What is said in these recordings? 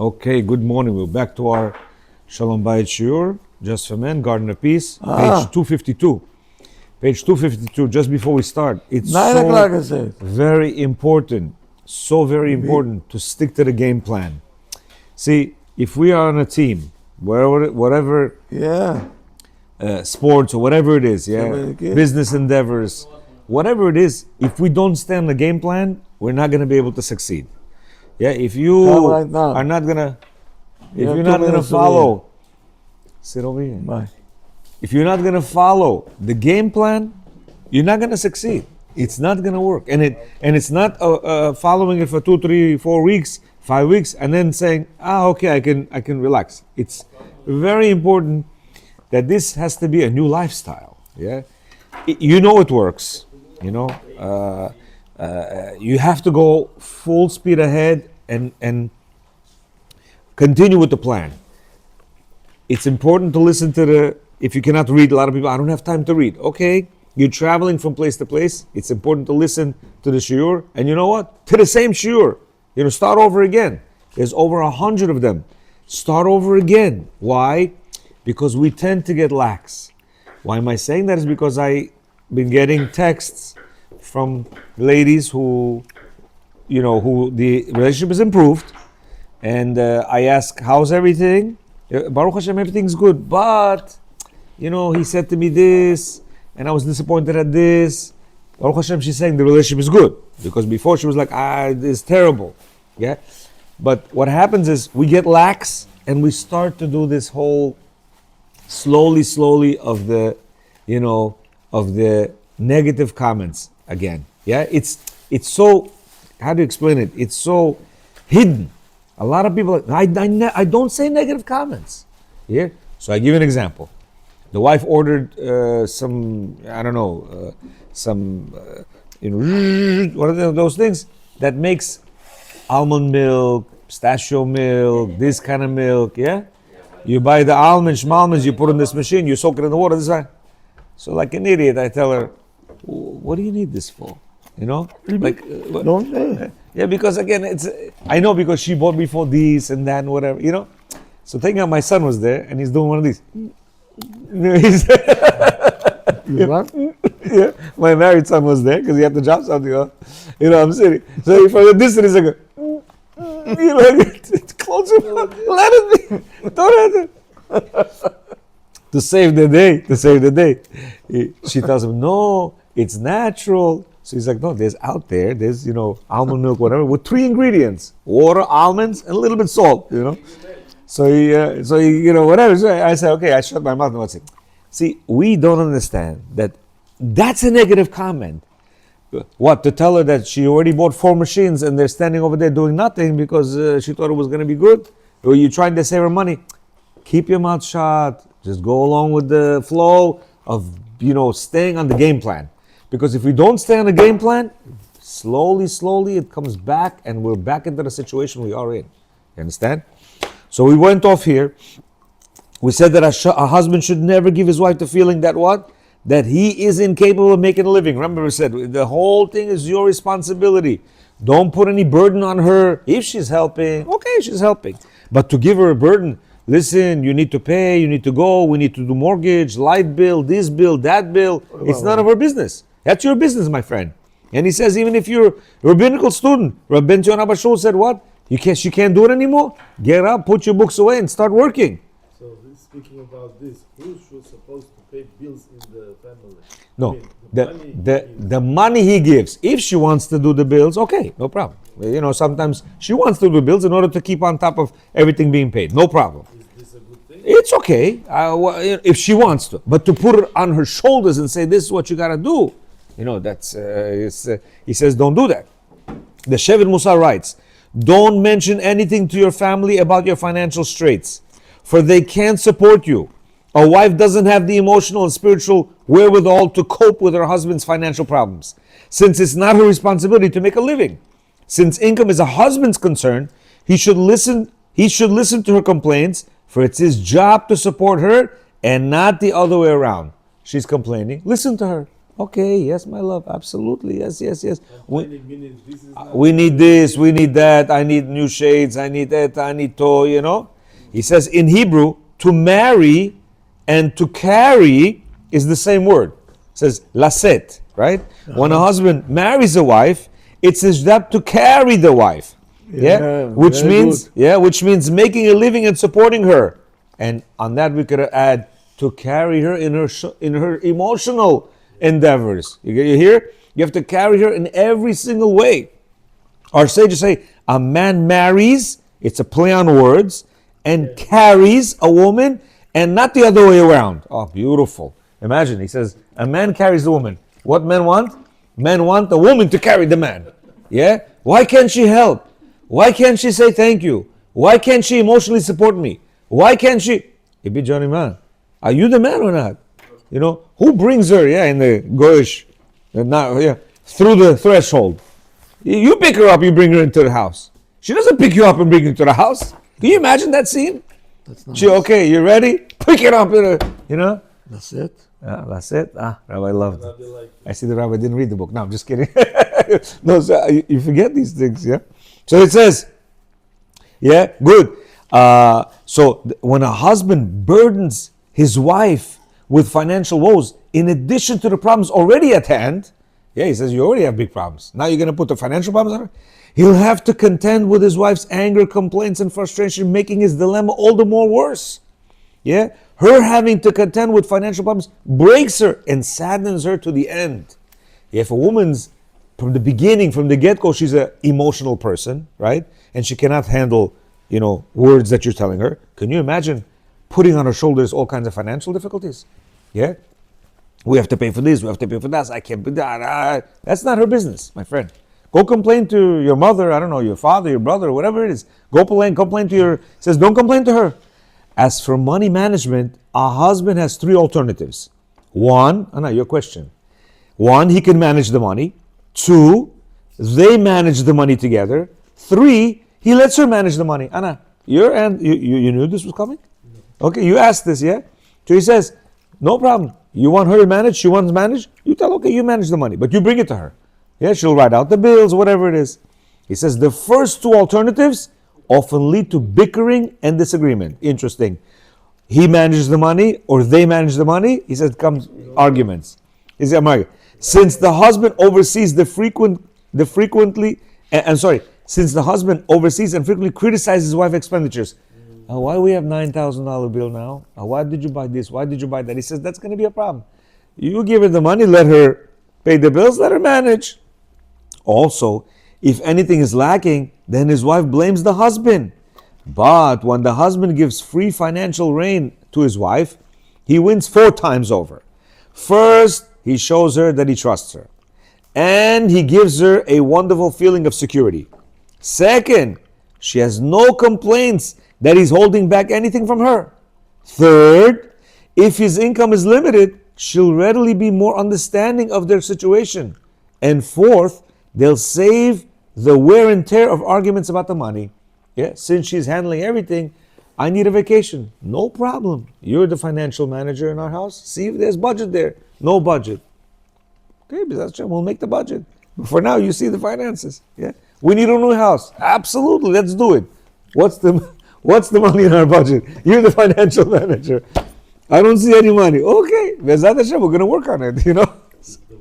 Okay, good morning. We're back to our Shalom Bayit Shiur, Just for Men, Garden of Peace, page 252. Page 252, just before we start. It's 9 o'clock, I said. very important, so very important to stick to the game plan. See, if we are on a team, whatever Yeah. sports or whatever it is, Somebody get- business endeavors, whatever it is, if we don't stay on the game plan, we're not going to be able to succeed. Yeah, if you Come right now. are not gonna, if You have you're 2 not gonna minutes to follow, sit over here. Bye. If you're not gonna follow the game plan, you're not gonna succeed. It's not gonna work, and it's not following it for 2, 3, 4 weeks, 5 weeks, and then saying, okay, I can relax. It's very important that this has to be a new lifestyle. Yeah, you know it works. You know, you have to go full speed ahead and continue with the plan. It's important to listen to the. If you cannot read, a lot of people, I don't have time to read. Okay, you're traveling from place to place. It's important to listen to the shiur, and you know what? To the same shiur. You know, start over again. There's over 100 of them. Start over again. Why? Because we tend to get lax. Why am I saying that? Is because I've been getting texts from ladies who, you know, who the relationship is improved, and I ask, how's everything? Baruch Hashem, everything's good, but you know, he said to me this, and I was disappointed at this. Baruch Hashem, she's saying the relationship is good, because before she was like, it's terrible. Yeah, but what happens is we get lax and we start to do this whole slowly of the, you know, of the negative comments again. Yeah, it's so, how do you explain it? It's so hidden. A lot of people, I don't say negative comments. Yeah, so I give you an example. The wife ordered some, I don't know, you know, what are those things that makes almond milk, pistachio milk, this kind of milk, yeah? You buy the almonds, you put in this machine, you soak it in the water, this one. So like an idiot, I tell her, what do you need this for? You know? Like, Don't say. yeah, because again, I know because she bought me for this and that and whatever, you know? So thinking my son was there and he's doing one of these. You what? Yeah, my married son was there because he had to drop something off. You know, I'm sitting. So from a distance, I go, you know, close your mouth, let it be. Don't let it. To save the day. She tells him, no, it's natural. So he's like, no, there's, you know, almond milk, whatever, with 3 ingredients: water, almonds, and a little bit salt, you know. So he, you know, whatever. So I said, okay, I shut my mouth and what's it? See, we don't understand that that's a negative comment. What, to tell her that she already bought 4 machines and they're standing over there doing nothing because she thought it was going to be good? Or you trying to save her money? Keep your mouth shut. Just go along with the flow of, you know, staying on the game plan. Because if we don't stay on the game plan, slowly it comes back and we're back into the situation we are in. You understand? So we went off here. We said that a husband should never give his wife the feeling that what? That he is incapable of making a living. Remember we said, the whole thing is your responsibility. Don't put any burden on her. If she's helping, okay, she's helping. But to give her a burden, listen, you need to pay, you need to go, we need to do mortgage, light bill, this bill, that bill. It's none of her business. That's your business, my friend. And he says, even if you're a rabbinical student, Rabbi Ben Zion Abba Shaul said what? She can't do it anymore? Get up, put your books away, and start working. So speaking about this, who's supposed to pay bills in the family? No, I mean, the money he gives. If she wants to do the bills, okay, no problem. You know, sometimes she wants to do bills in order to keep on top of everything being paid. No problem. Is this a good thing? It's okay if she wants to, but to put it on her shoulders and say this is what you gotta do, you know, that's he says don't do that. The Shevet Musar writes, don't mention anything to your family about your financial straits, for they can't support you. A wife doesn't have the emotional and spiritual wherewithal to cope with her husband's financial problems, since it's not her responsibility to make a living. Since income is a husband's concern, he should listen to her complaints, for it's his job to support her and not the other way around. She's complaining, listen to her. Okay, yes, my love, absolutely, yes, yes, yes. We, 20 minutes, this is not we need this, we need that, I need new shades, I need that, I need to, you know. He says in Hebrew, to marry and to carry is the same word. It says laset, right? When a husband marries a wife, it's his job to carry the wife. Yeah, Which very means good. which means making a living and supporting her. And on that we could add to carry her in her emotional endeavors. You hear? You have to carry her in every single way. Our sages say a man marries, it's a play on words, and carries a woman, and not the other way around. Oh, beautiful. Imagine, he says, a man carries the woman. What men want? Men want the woman to carry the man. Yeah? Why can't she help? Why can't she say thank you? Why can't she emotionally support me? Why can't she? Ibi Johnny man, are you the man or not? You know, who brings her, in the goish, through the threshold? You pick her up, you bring her into the house. She doesn't pick you up and bring you to the house. Can you imagine that scene? That's not. She, okay, you ready? Pick it up, you know? That's it. That's it. Rabbi loved it. I'll be like, I see the rabbi didn't read the book. No, I'm just kidding. No, so you forget these things, yeah? So it says, yeah, good. When a husband burdens his wife with financial woes, in addition to the problems already at hand, he says, you already have big problems. Now you're going to put the financial problems on her? He'll have to contend with his wife's anger, complaints, and frustration, making his dilemma all the more worse. Yeah? Her having to contend with financial problems breaks her and saddens her to the end. If a woman's, from the beginning, from the get-go, she's an emotional person, right? And she cannot handle, words that you're telling her. Can you imagine putting on her shoulders all kinds of financial difficulties? Yeah? We have to pay for this, we have to pay for that, I can't, that's not her business, my friend. Go complain to your mother, I don't know, your father, your brother, whatever it is. Go complain to it says don't complain to her. As for money management, a husband has three alternatives. One, Anna, your question. One, he can manage the money. Two, they manage the money together. Three, he lets her manage the money. Anna, you knew this was coming? Okay, you asked this, yeah? So he says, no problem. You want her to manage, she wants to manage, you tell, okay, you manage the money, but you bring it to her. Yeah, she'll write out the bills, whatever it is. He says the first two alternatives often lead to bickering and disagreement. Interesting. He manages the money or they manage the money, he says it comes arguments. Since the husband oversees since the husband oversees and frequently criticizes his wife's expenditures. Why do we have $9,000 bill now? Why did you buy this? Why did you buy that? He says that's going to be a problem. You give her the money, let her pay the bills, let her manage. Also, if anything is lacking, then his wife blames the husband. But when the husband gives free financial rein to his wife, he wins 4 times over. First, he shows her that he trusts her, and he gives her a wonderful feeling of security. Second, she has no complaints that he's holding back anything from her. Third, if his income is limited, she'll readily be more understanding of their situation. And fourth, they'll save the wear and tear of arguments about the money. Yeah, since she's handling everything, I need a vacation. No problem. You're the financial manager in our house. See if there's budget there. No budget. Okay, we'll make the budget. But for now, you see the finances. Yeah, we need a new house. Absolutely, let's do it. What's the money in our budget? You're the financial manager. I don't see any money. Okay, Bezat Hashem, we're going to work on it, the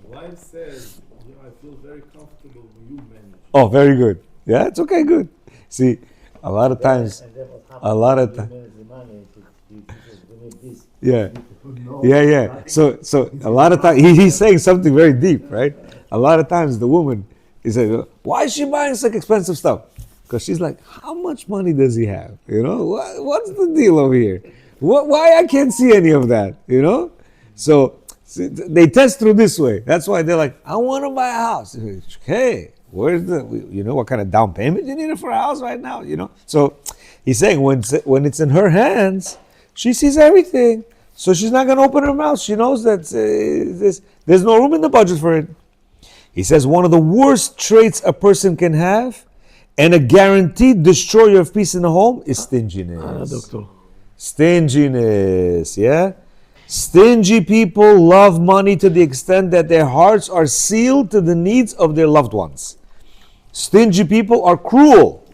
wife says, I feel very comfortable when you manage. Oh, very good. Yeah, it's okay, good. See, a lot of times, yeah. So a lot of times, he's saying something very deep, right? A lot of times the woman is like, why is she buying such expensive stuff? Because she's like, how much money does he have? What's the deal over here? Why I can't see any of that? So they test through this way. That's why they're like, I want to buy a house. Hey, where's what kind of down payment you need for a house right now? So he's saying when it's in her hands, she sees everything. So she's not going to open her mouth. She knows that there's no room in the budget for it. He says one of the worst traits a person can have and a guaranteed destroyer of peace in the home is stinginess. Doctor. Stinginess, yeah? Stingy people love money to the extent that their hearts are sealed to the needs of their loved ones. Stingy people are cruel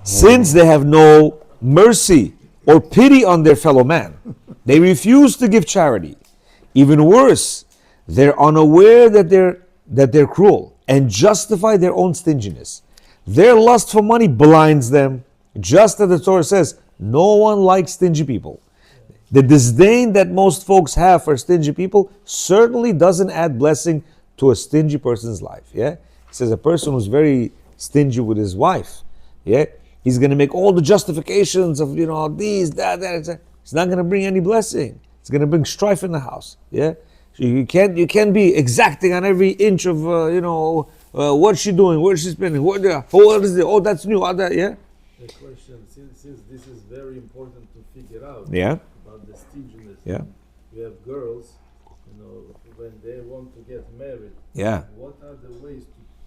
since they have no mercy or pity on their fellow man. They refuse to give charity. Even worse, they're unaware that they're cruel and justify their own stinginess. Their lust for money blinds them, just as the Torah says, no one likes stingy people. The disdain that most folks have for stingy people certainly doesn't add blessing to a stingy person's life. Yeah, he says a person who's very stingy with his wife, yeah, he's going to make all the justifications of these, that. It's not going to bring any blessing. It's going to bring strife in the house. Yeah, so you can't be exacting on every inch of what's she doing, where's she spending, what is it? Oh, that's new. Yeah. The question, since this is very important to figure out. Yeah. About the stinginess. Yeah. You have girls, when they want to get married. Yeah. What are the ways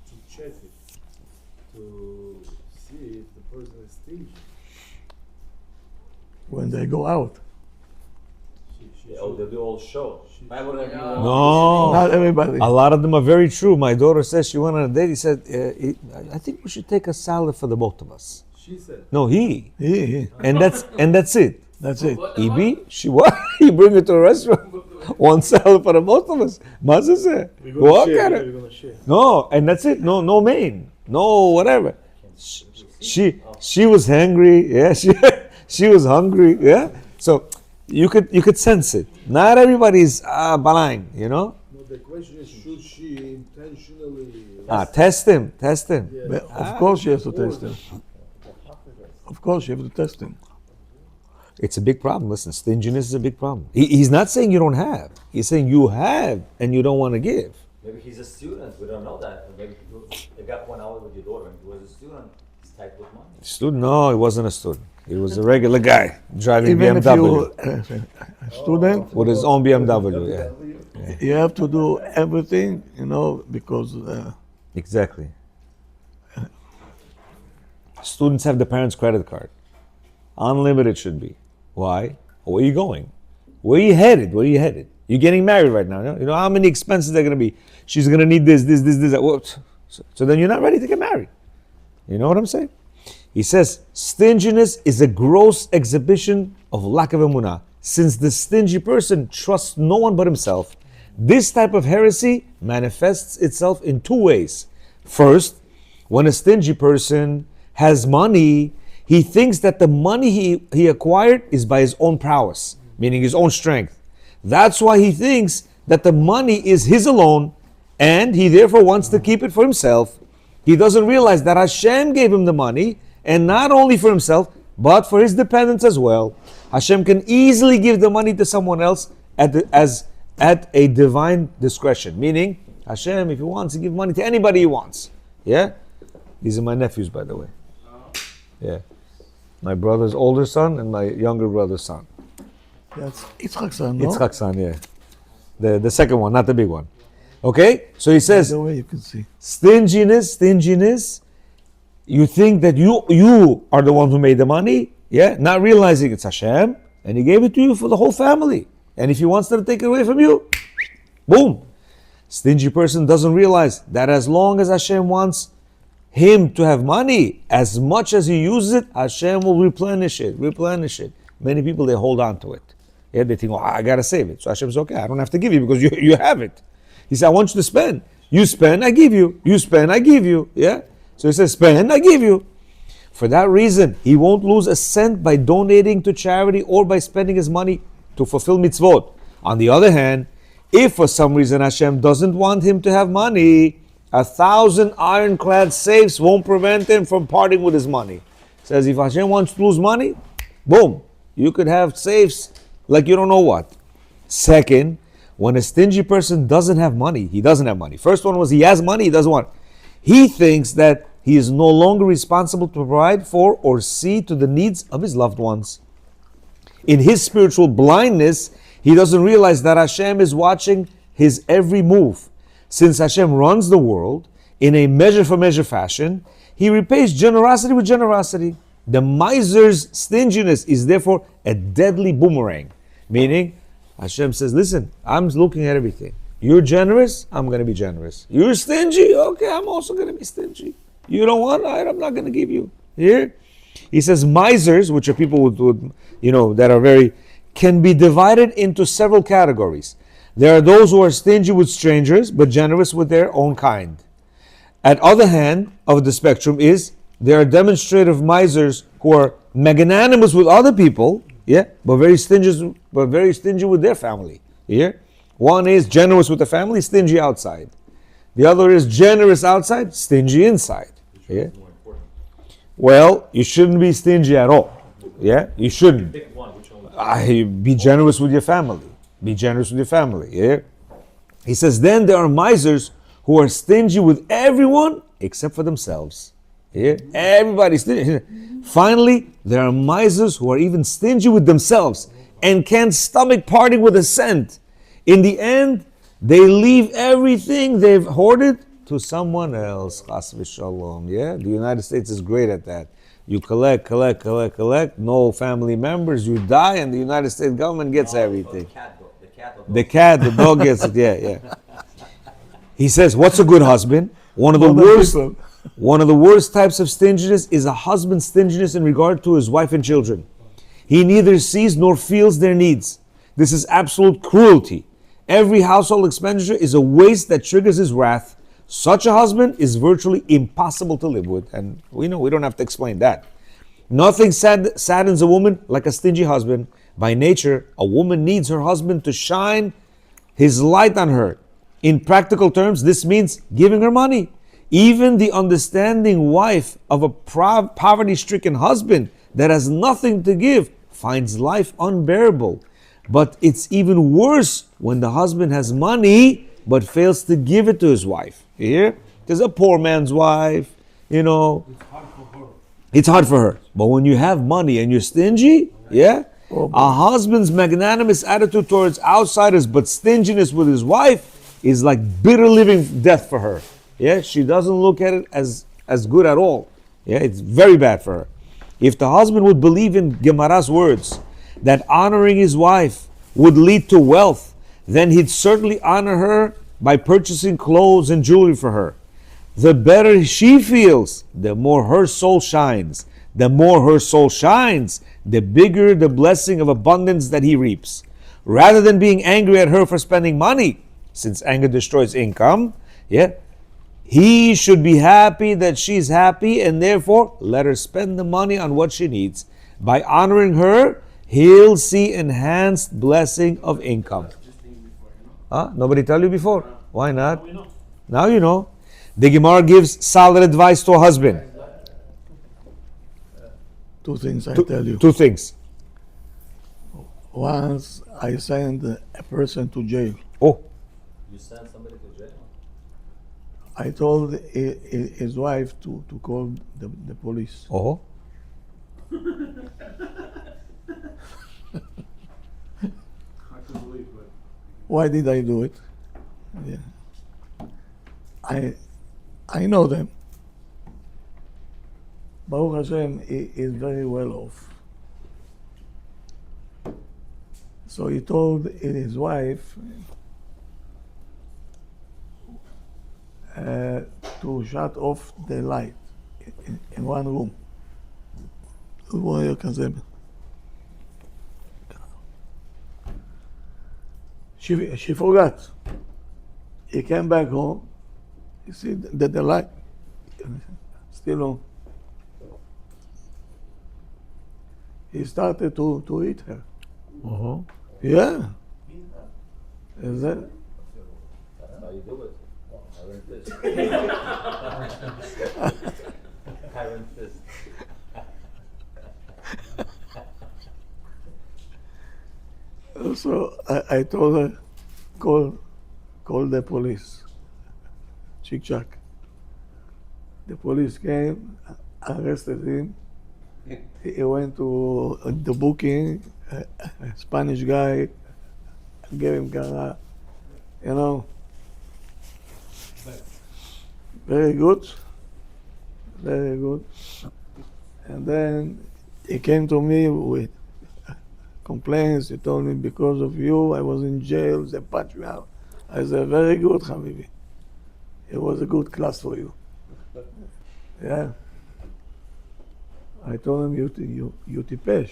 to check it, to see if the person is stingy? When they go out. They'll do all show. Buy whatever you want. No. Not everybody. A lot of them are very true. My daughter says she went on a date. He said, I think we should take a salad for the both of us. She said. No, he. Yeah. And that's it. That's it. EB, she what? He bring it to a restaurant. One salad for the both of us. Maza said. What kind of? We're gonna share. No, and that's it. No main. No whatever. She was hungry. Yeah, she was hungry. Yeah. So you could sense it. Not everybody's blind, No, the question is, should she intentionally? Test him. Yeah. But of course she has to test him. Of course you have to test him. It's a big problem. Listen, stinginess is a big problem. He's not saying you don't have. He's saying you have and you don't want to give. Maybe he's a student. We don't know that. Or maybe you got 1 hour with your daughter and he was a student. He's tight with money. Student? No, he wasn't a student. He was a regular guy driving Even if BMW you a student, with his own BMW. Yeah, you have to do everything, because exactly. Students have the parents' credit card. Unlimited should be. Why? Where are you going? Where are you headed? Where are you headed? You're getting married right now. You know how many expenses they're going to be. She's going to need this. That. So then you're not ready to get married. You know what I'm saying? He says, stinginess is a gross exhibition of lack of emunah. Since the stingy person trusts no one but himself, this type of heresy manifests itself in two ways. First, when a stingy person has money, he thinks that the money he acquired is by his own prowess, meaning his own strength. That's why he thinks that the money is his alone, and he therefore wants to keep it for himself. He doesn't realize that Hashem gave him the money, and not only for himself, but for his dependents as well. Hashem can easily give the money to someone else at a divine discretion. Meaning, Hashem, if he wants to give money to anybody he wants. Yeah? These are my nephews, by the way. Yeah. My brother's older son and my younger brother's son. that's Yitzchak's son, no? Yitzchak's son, yeah. The second one, not the big one. Okay? So he says, The way you can see. stinginess, you think that you are the one who made the money, yeah, not realizing it's Hashem, and he gave it to you for the whole family. And if he wants to take it away from you, boom. Stingy person doesn't realize that as long as Hashem wants him to have money, as much as he uses it, Hashem will replenish it. Many people, they hold on to it. Yeah, they think, I gotta save it. So Hashem's okay, I don't have to give you because you have it. He said, I want you to spend. You spend, I give you. You spend, I give you. Yeah? So he says, spend, I give you. For that reason, he won't lose a cent by donating to charity or by spending his money to fulfill mitzvot. On the other hand, if for some reason Hashem doesn't want him to have money, 1,000 ironclad safes won't prevent him from parting with his money. Says if Hashem wants to lose money, boom, you could have safes like you don't know what. Second, when a stingy person doesn't have money, he doesn't have money. First one was he has money, he doesn't want. He thinks that he is no longer responsible to provide for or see to the needs of his loved ones. In his spiritual blindness, he doesn't realize that Hashem is watching his every move. Since Hashem runs the world in a measure for measure fashion, he repays generosity with generosity. The miser's stinginess is therefore a deadly boomerang, meaning Hashem says, listen, I'm looking at everything. You're generous, I'm going to be generous. You're stingy, okay, I'm also going to be stingy. You don't want, I'm not going to give you. Here, he says misers, which are people that are very, can be divided into several categories. There are those who are stingy with strangers, but generous with their own kind. At other hand of the spectrum is there are demonstrative misers who are magnanimous with other people, but very stingy with their family. One is generous with the family, stingy outside. The other is generous outside, stingy inside. Well, you shouldn't be stingy at all. You shouldn't. Pick one, which one? Be generous with your family. Be generous with your family. He says, then there are misers who are stingy with everyone except for themselves. Everybody's stingy. Finally, there are misers who are even stingy with themselves and can't stomach parting with a cent. In the end, they leave everything they've hoarded to someone else. Chas v'shalom. The United States is great at that. You collect, no family members, you die, and the United States government gets everything. The cat, the dog gets it, He says, what's a good husband? One of the worst types of stinginess is a husband's stinginess in regard to his wife and children. He neither sees nor feels their needs. This is absolute cruelty. Every household expenditure is a waste that triggers his wrath. Such a husband is virtually impossible to live with. And we know we don't have to explain that. Nothing saddens a woman like a stingy husband. By nature, a woman needs her husband to shine his light on her. In practical terms, this means giving her money. Even the understanding wife of a poverty-stricken husband that has nothing to give finds life unbearable. But it's even worse when the husband has money but fails to give it to his wife. You hear? There's a poor man's wife, It's hard for her. It's hard for her. But when you have money and you're stingy, a husband's magnanimous attitude towards outsiders but stinginess with his wife is like bitter living death for her. She doesn't look at it as good at all. It's very bad for her. If the husband would believe in Gemara's words that honoring his wife would lead to wealth, then he'd certainly honor her by purchasing clothes and jewelry for her. The better she feels, the more her soul shines. The more her soul shines, the bigger the blessing of abundance that he reaps. Rather than being angry at her for spending money, since anger destroys income, he should be happy that she's happy and therefore let her spend the money on what she needs. By honoring her, he'll see enhanced blessing of income. Nobody tell you before? Why not? Now you know. The Gemara gives solid advice to a husband. Two things I tell you. Two things. Once I sent a person to jail. Oh, You send somebody to jail? I told his wife to call the police. oh. I can believe it. Why did I do it? I know them. Baruch Hashem is very well off. So he told his wife to shut off the light in one room. She forgot. He came back home. You see that the light still on. He started to eat her. Yeah. Is that? That's how you do it. Iron fist. Iron fist. So I told her, call the police. Chick-chack. The police came, arrested him. He went to the booking, a Spanish guy, gave him cara, very good, very good. And then he came to me with complaints. He told me because of you, I was in jail. They punched me out. I said, very good, Habibi. It was a good class for you. Yeah. I told him, you tipesh.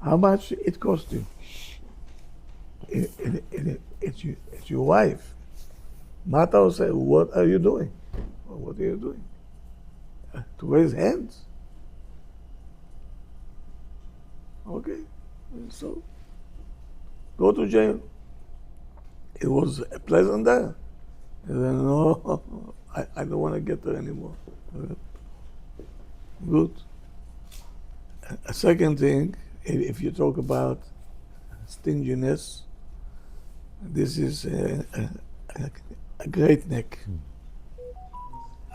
How much it cost you? It's your wife. Mata said, what are you doing? What are you doing? To raise hands? Okay, so go to jail. It was pleasant there. And then, no, I don't want to get there anymore. Good. A second thing, if you talk about stinginess, this is a great neck.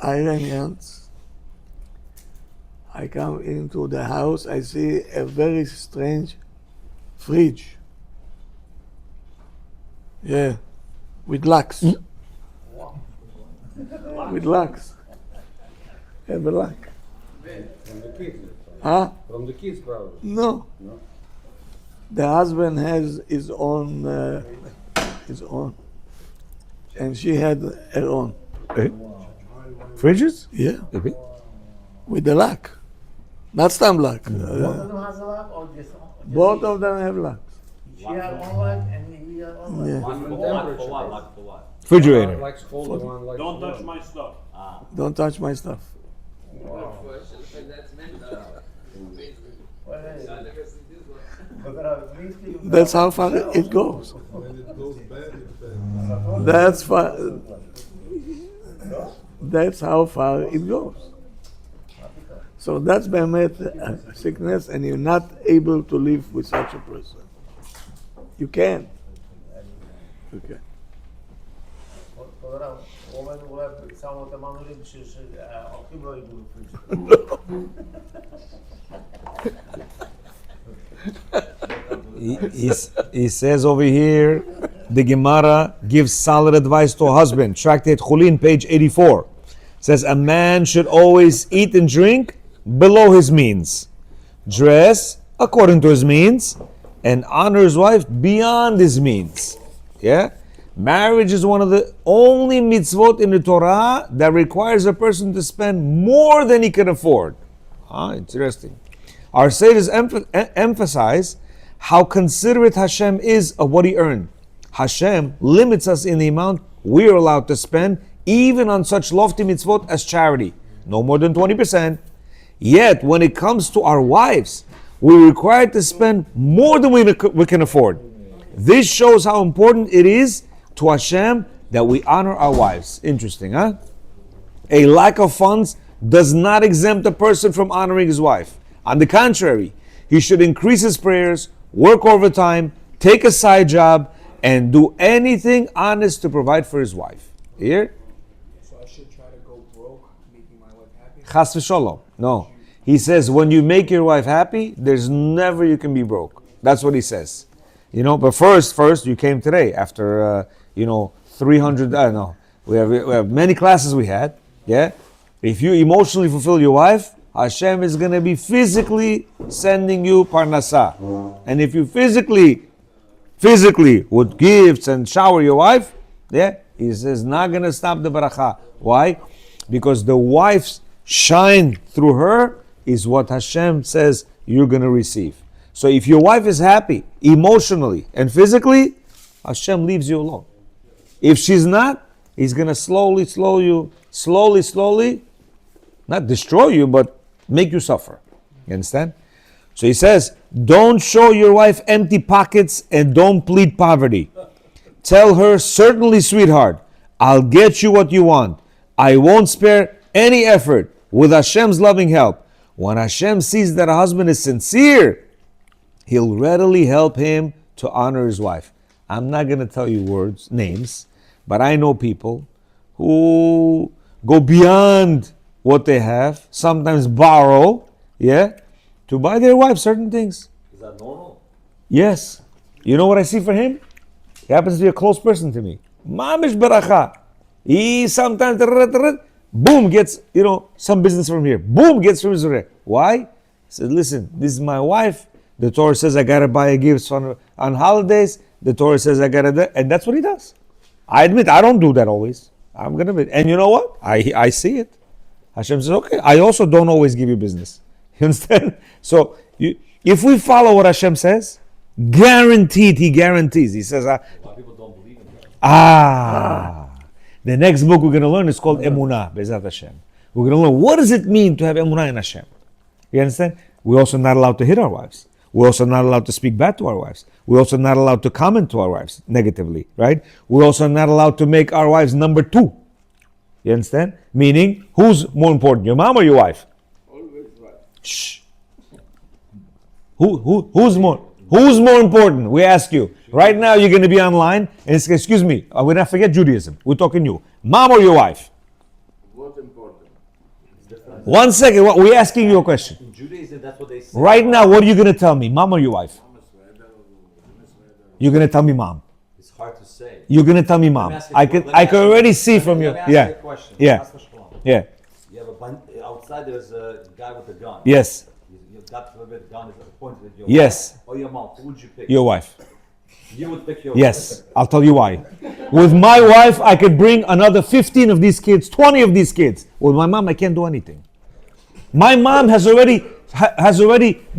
Iranians, I come into the house, I see a very strange fridge. Yeah, with locks. With locks. Have a lock. From the kids. Huh? From the kids, probably. No. No. The husband has his own, and she had her own. Fridges? Yeah, Okay. with the lock, not stamp lock. Both of them has a lock or just Both of them have locks. she had one lock and he had one lock? Yeah. For what? For what? Like, for what? Refrigerator. One likes cold, one likes Don't touch warm. my stuff. Don't touch my stuff. That's how far it goes. That's far. That's how far it goes. So that's באמת a sickness, and you're not able to live with such a person. You can't. Okay. כבוד הרב, הוא אומר אולי שם אותם אמורים שהאורחים לא יגעו בפריג'. He says over here, the Gemara gives solid advice to a husband. Tractate Chulin, page 84. Says a man should always eat and drink below his means, dress according to his means, and honor his wife beyond his means. Yeah? Marriage is one of the only mitzvot in the Torah that requires a person to spend more than he can afford. Interesting. Our sages emphasize how considerate Hashem is of what he earned. Hashem limits us in the amount we are allowed to spend, even on such lofty mitzvot as charity, no more than 20%. Yet, when it comes to our wives, we're required to spend more than we can afford. This shows how important it is to Hashem that we honor our wives. Interesting, huh? A lack of funds does not exempt a person from honoring his wife. On the contrary, he should increase his prayers, work overtime, take a side job, and do anything honest to provide for his wife. Here? So I should try to go broke, making my wife happy? Chas v'sholom. No. He says when you make your wife happy, there's never you can be broke. That's what he says. You know, but first you came today after 300. I don't know. We have many classes we had. Yeah. If you emotionally fulfill your wife, Hashem is going to be physically sending you parnasa. And if you physically with gifts and shower your wife, yeah, he says not going to stop the baracha. Why? Because the wife's shine through her is what Hashem says you're going to receive. So if your wife is happy emotionally and physically, Hashem leaves you alone. If she's not, He's going to slowly, not destroy you, but make you suffer. You understand? So he says, don't show your wife empty pockets and don't plead poverty. Tell her, certainly, sweetheart, I'll get you what you want. I won't spare any effort with Hashem's loving help. When Hashem sees that a husband is sincere, He'll readily help him to honor his wife. I'm not going to tell you names, but I know people who go beyond what they have, sometimes borrow, to buy their wife certain things. Is that normal? Yes. You know what I see for him? He happens to be a close person to me. Mamish baracha. He sometimes, boom, gets, some business from here. Boom, gets from Israel. Why? He said, listen, this is my wife. The Torah says I gotta buy a gift on holidays. The Torah says I gotta, and that's what he does. I admit I don't do that always. I'm gonna be, and you know what? I see it. Hashem says, okay. I also don't always give you business. You understand? So if we follow what Hashem says, guaranteed, He guarantees. He says, A lot of people don't believe in that. the next book we're gonna learn is called Emunah, Be'ezrat Hashem. We're gonna learn what does it mean to have Emunah in Hashem. You understand? We're also not allowed to hit our wives. We're also not allowed to speak bad to our wives. We're also not allowed to comment to our wives negatively, right? We're also not allowed to make our wives number two. You understand? Meaning, who's more important, your mom or your wife? Always right. Shh. Who's more important? We ask you. Right now, you're going to be online, and it's, excuse me, we're not forget Judaism. We're talking you. Mom or your wife? What's important? 1 second. We're asking you a question. In Judaism, that's what they say. Right now, what are you going to tell me, mom or your wife? You're going to tell me mom. It's hard to say. You're going to tell me mom. I can already see from you. Let me ask you Yeah. a question. Yeah. Ask for Shalom. Yeah. You have outside there's a guy with a gun. Yes. You've got to the gun is pointed at your Yes. wife or your mom. Who would you pick? Your wife. You would pick your Yes. I'll tell you why. With my wife, I could bring another 15 of these kids, 20 of these kids. With my mom, I can't do anything. My mom has already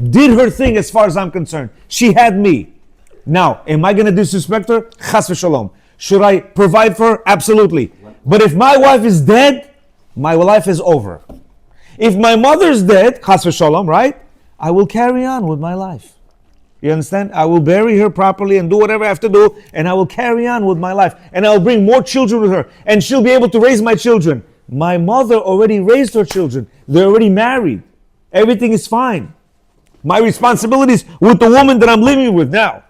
did her thing as far as I'm concerned. She had me. Now, am I going to disrespect her? Chas v'shalom. Should I provide for her? Absolutely. But if my wife is dead, my life is over. If my mother's dead, chas v'shalom, right? I will carry on with my life. You understand? I will bury her properly and do whatever I have to do, and I will carry on with my life. And I will bring more children with her, and she'll be able to raise my children. My mother already raised her children. They're already married. Everything is fine. My responsibility is with the woman that I'm living with now.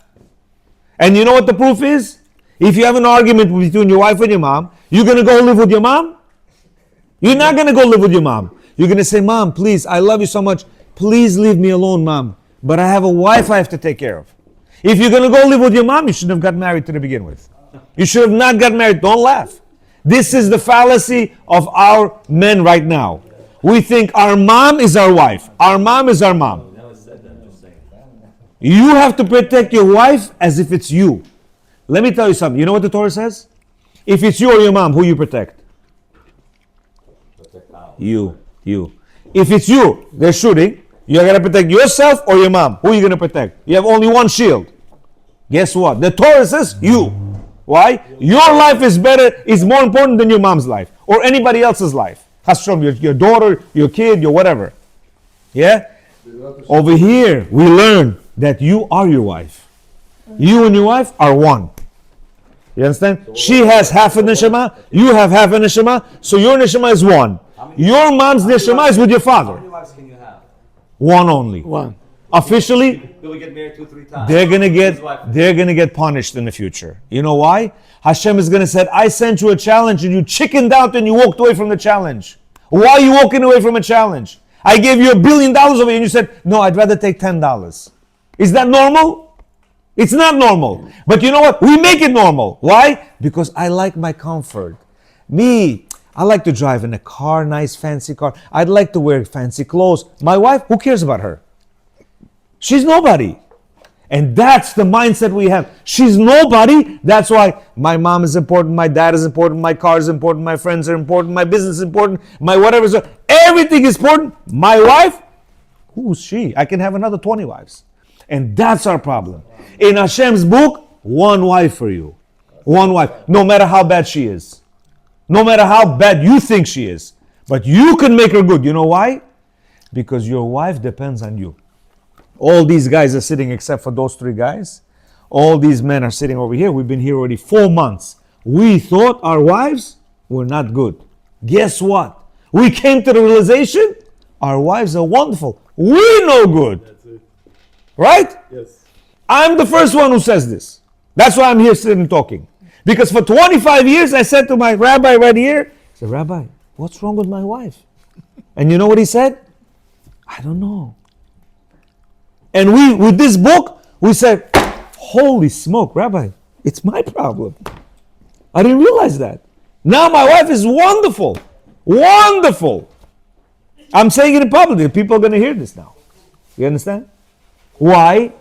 And you know what the proof is? If you have an argument between your wife and your mom, you're going to go live with your mom? You're not going to go live with your mom. You're going to say, Mom, please, I love you so much. Please leave me alone, Mom. But I have a wife I have to take care of. If you're going to go live with your mom, you shouldn't have got married to begin with. You should have not got married. Don't laugh. This is the fallacy of our men right now. We think our mom is our wife. Our mom is our mom. You have to protect your wife as if it's you. Let me tell you something. You know what the Torah says? If it's you or your mom, who you protect? You. If it's you, they're shooting. You're going to protect yourself or your mom. Who are you going to protect? You have only one shield. Guess what? The Torah says you. Why? Your life is more important than your mom's life or anybody else's life. Your daughter, your kid, your whatever. Yeah? Over here, we learn that you are your wife. You and your wife are one. You understand? She has half a neshama, you have half a neshama, so your neshama is one. Your mom's neshama is with your How father. many wives can you have? One only. One. Officially, Will we get married 2-3 times? they're gonna His wife. get punished in the future. You know why? Hashem is gonna say, I sent you a challenge and you chickened out and you walked away from the challenge. Why are you walking away from a challenge? I gave you $1 billion over it and you said, no, I'd rather take $10. Is that normal? It's not normal. But you know what? We make it normal. Why? Because I like my comfort. Me, I like to drive in a car, nice fancy car. I'd like to wear fancy clothes. My wife, who cares about her? She's nobody. And that's the mindset we have. She's nobody. That's why my mom is important, my dad is important, my car is important, my friends are important, my business is important, my whatever is important. Everything is important. My wife, who's she? I can have another 20 wives. And that's our problem. In Hashem's book, one wife for you. One wife. No matter how bad she is. No matter how bad you think she is. But you can make her good. You know why? Because your wife depends on you. All these guys are sitting except for those 3 guys. All these men are sitting over here. We've been here already 4 months. We thought our wives were not good. Guess what? We came to the realization our wives are wonderful. We're no good. That's it. Right? Yes. I'm the first one who says this. That's why I'm here sitting talking. Because for 25 years I said to my rabbi right here, I said, Rabbi, what's wrong with my wife? And you know what he said? I don't know. And we, with this book, we said, holy smoke, Rabbi, it's my problem. I didn't realize that. Now my wife is wonderful. Wonderful. I'm saying it in public. People are going to hear this now. You understand? Why?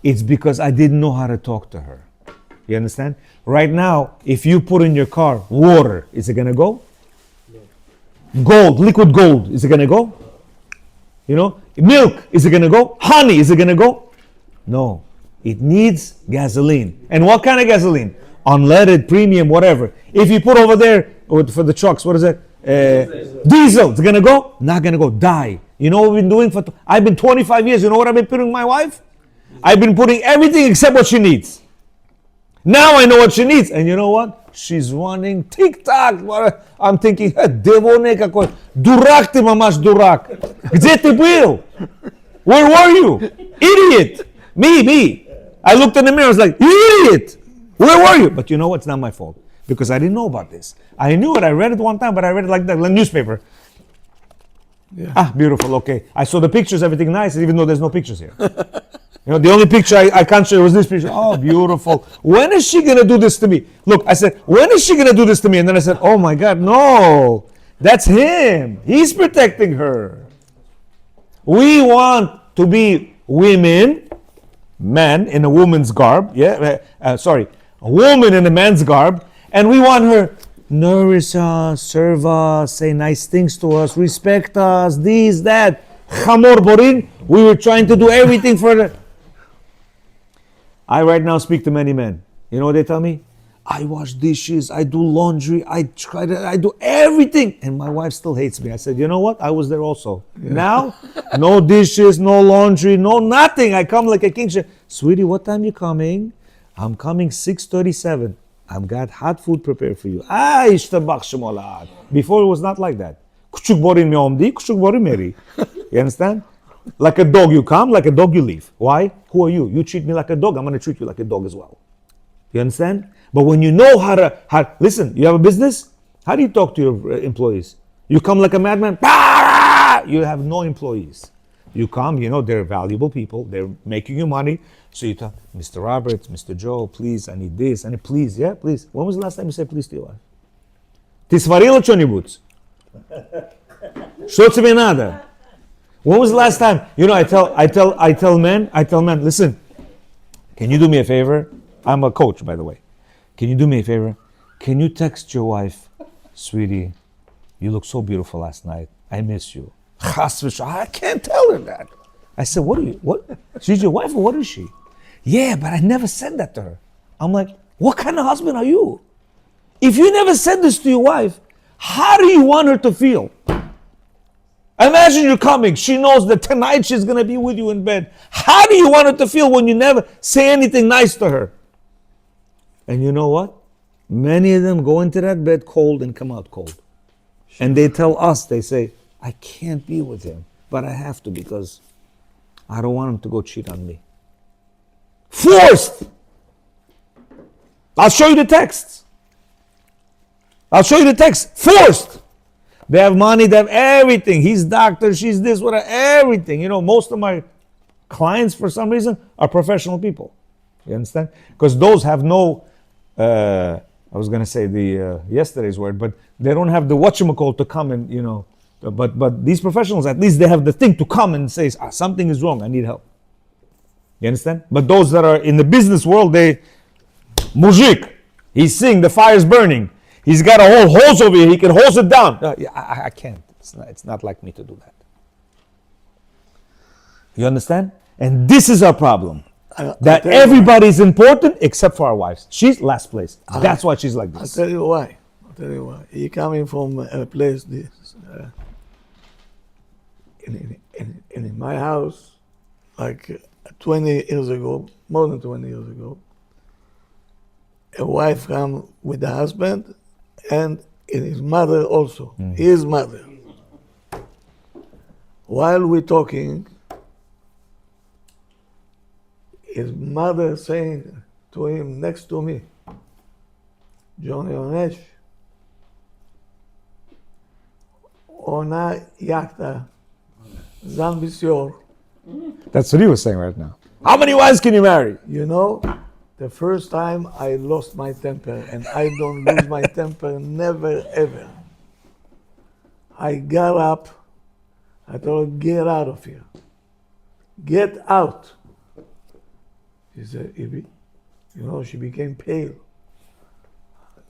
It's because I didn't know how to talk to her. You understand? Right now, if you put in your car water, is it gonna go? Gold, liquid gold, is it gonna go? You know, milk, is it gonna go? Honey, is it gonna go? No, it needs gasoline. And what kind of gasoline? Unleaded, premium, whatever. If you put over there for the trucks, what is it? Diesel, it's gonna go? Not gonna go. Die. You know what we've been doing for? I've been 25 years. You know what I've been putting in my wife? I've been putting everything except what she needs. Now I know what she needs, and you know what? She's running TikTok. I'm thinking, Devone какой. Дурак ты, мамаш, дурак. Где ты был? Where were you? Idiot. Me. I looked in the mirror, I was like, you idiot. Where were you? But you know what? It's not my fault. Because I didn't know about this. I knew it. I read it one time, but I read it like that, like newspaper. Yeah. Ah, beautiful. Okay. I saw the pictures, everything nice, even though there's no pictures here. You know, the only picture I can't show was this picture. Oh, beautiful. When is she going to do this to me? Look, I said, when is she going to do this to me? And then I said, oh my God, no. That's him. He's protecting her. We want to be women, men in a woman's garb. A woman in a man's garb. And we want her nourish us, serve us, say nice things to us, respect us, this, that. Chamor borin. We were trying to do everything for her. I right now speak to many men. You know what they tell me? I wash dishes, I do laundry, I do everything. And my wife still hates me. I said, you know what? I was there also. Yeah. Now, no dishes, no laundry, no nothing. I come like a king. Sweetie, what time you coming? I'm coming 6:37. I've got hot food prepared for you. Before it was not like that. You understand? Like a dog you come, like a dog you leave. Why? Who are you? You treat me like a dog, I'm going to treat you like a dog as well. You understand? But when you know how to listen, you have a business? How do you talk to your employees? You come like a madman? You have no employees. You come, you know, they're valuable people. They're making you money. So you talk, Mr. Roberts, Mr. Joe, please, I need this. I need, please, yeah, please. When was the last time you said please to your wife? Ты сварила что-нибудь? Что тебе надо? When was the last time? You know, I tell men, listen, can you do me a favor? I'm a coach, by the way. Can you do me a favor? Can you text your wife, sweetie, you look so beautiful last night. I miss you. I can't tell her that. I said, what? She's your wife or what is she? Yeah, but I never said that to her. I'm like, what kind of husband are you? If you never said this to your wife, how do you want her to feel? Imagine you're coming. She knows that tonight she's going to be with you in bed. How do you want her to feel when you never say anything nice to her? And you know what? Many of them go into that bed cold and come out cold. And they tell us, they say, I can't be with him, but I have to because I don't want him to go cheat on me. Forced! I'll show you the texts. Forced! They have money, they have everything. He's doctor, she's this, whatever, everything. You know, most of my clients, for some reason, are professional people. You understand? Because those have no, I was going to say the yesterday's word, but they don't have the whatchamacall to come and, you know, but these professionals, at least they have the thing to come and say, something is wrong, I need help. You understand? But those that are in the business world, mujik, he's seeing the fire's burning. He's got a whole hose over here. He can hose it down. I can't. It's not like me to do that. You understand? And this is our problem. That everybody's important except for our wives. She's last place. That's why she's like this. I'll tell you why. He coming from a place in my house, like 20 years ago, more than 20 years ago, a wife come with the husband and his mother also, his mother. While we're talking, his mother saying to him next to me, Johnny Onesh, Ona yakta, zan bisyor. That's what he was saying right now. How many wives can you marry? You know, the first time I lost my temper, and I don't lose my temper, never ever. I got up, I told her, get out of here. Get out. She said, Ibi, she became pale.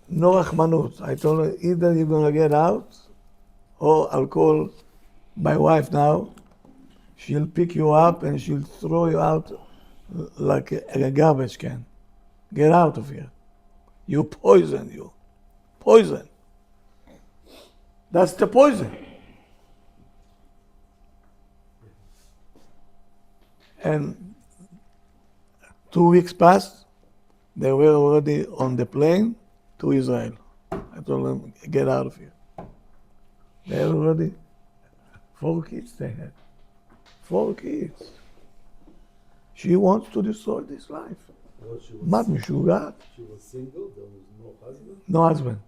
No rachmanut. I told her, either you're going to get out, or I'll call my wife now. She'll pick you up and she'll throw you out like a garbage can. Get out of here. You poison you. Poison. That's the poison. And 2 weeks passed. They were already on the plane to Israel. I told them, get out of here. They had already 4 kids they had. 4 kids. She wants to destroy this life. Well, she was, Mat משוגעת. she was single, there was no husband. No husband.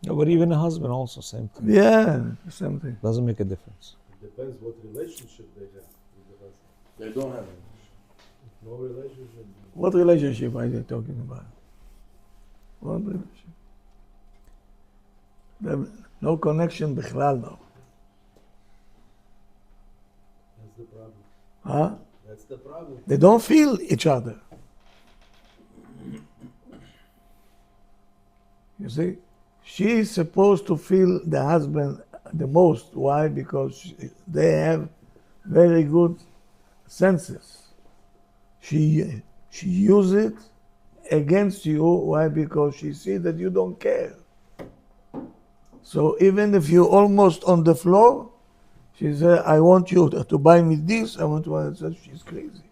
No, but even a husband also, same thing. Yeah, same thing. Doesn't make a difference. It depends what relationship they have with the husband. They don't have it. No relationship. What relationship are you talking about? What relationship? No connection בכלל no. That's the problem. Huh? That's the problem. They don't feel each other. You see? She is supposed to feel the husband the most. Why? Because they have very good senses. She uses it against you. Why? Because she sees that you don't care. So even if you're almost on the floor, she said, I want you to buy me this. I want to. I said, she's crazy.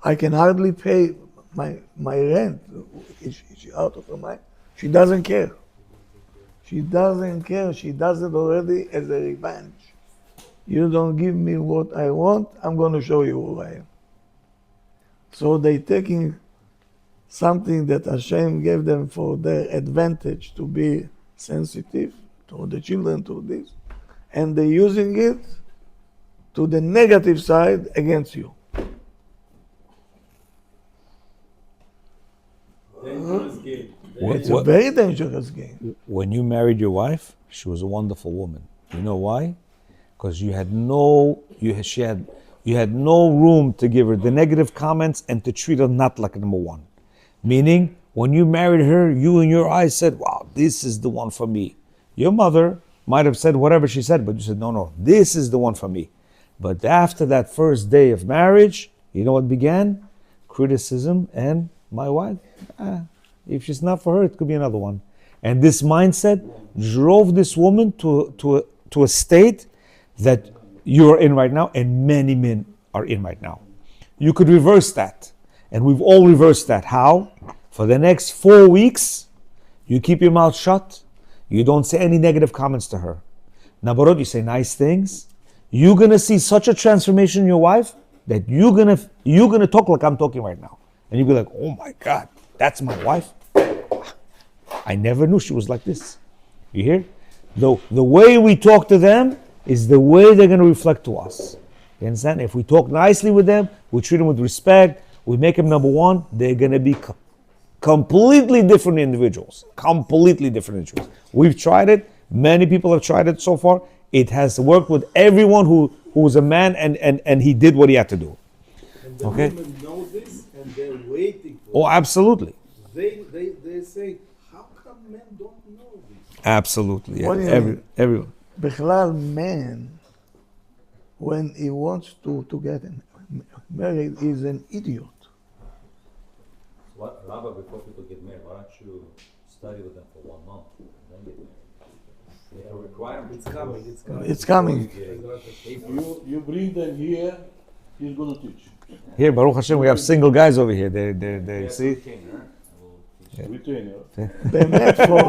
I can hardly pay my rent. Is she out of her mind? She doesn't care. She doesn't care. She does it already as a revenge. You don't give me what I want, I'm going to show you who I am. So they taking something that Hashem gave them for their advantage to be sensitive to the children, to this, and they're using it to the negative side against you. Dangerous game. It's a very dangerous game. When you married your wife, she was a wonderful woman. You know why? Because you had no room to give her the negative comments and to treat her not like number one. Meaning, when you married her, you in your eyes said, wow, this is the one for me. Your mother might have said whatever she said, but you said, no, this is the one for me. But after that first day of marriage, you know what began? Criticism and my wife, if she's not for her, it could be another one. And this mindset drove this woman to a state that you're in right now, and many men are in right now. You could reverse that. And we've all reversed that. How? For the next 4 weeks, you keep your mouth shut. You don't say any negative comments to her. Nabarot, you say nice things. You're gonna see such a transformation in your wife that you're gonna talk like I'm talking right now. And you'll be like, oh my God, that's my wife? I never knew she was like this. You hear? The way we talk to them is the way they're gonna reflect to us. You understand? If we talk nicely with them, we treat them with respect, we make them number one, they're gonna be completely different individuals. Completely different individuals. We've tried it. Many people have tried it so far. It has worked with everyone who was a man and he did what he had to do. And the Okay. women know this and they're waiting for Oh, absolutely. They say, how come men don't know this? Absolutely. Yeah. What do you mean? Everyone. בכלל, man, when he wants to get married, is an idiot. What, Rabbi, before people get married, why don't you study with them for 1 month and then get married? They have a requirement. It's coming, it's coming. It's coming. You bring them here, he's going to teach. Here, Baruch Hashem, we have single guys over here. They see. We train you. באמת, for...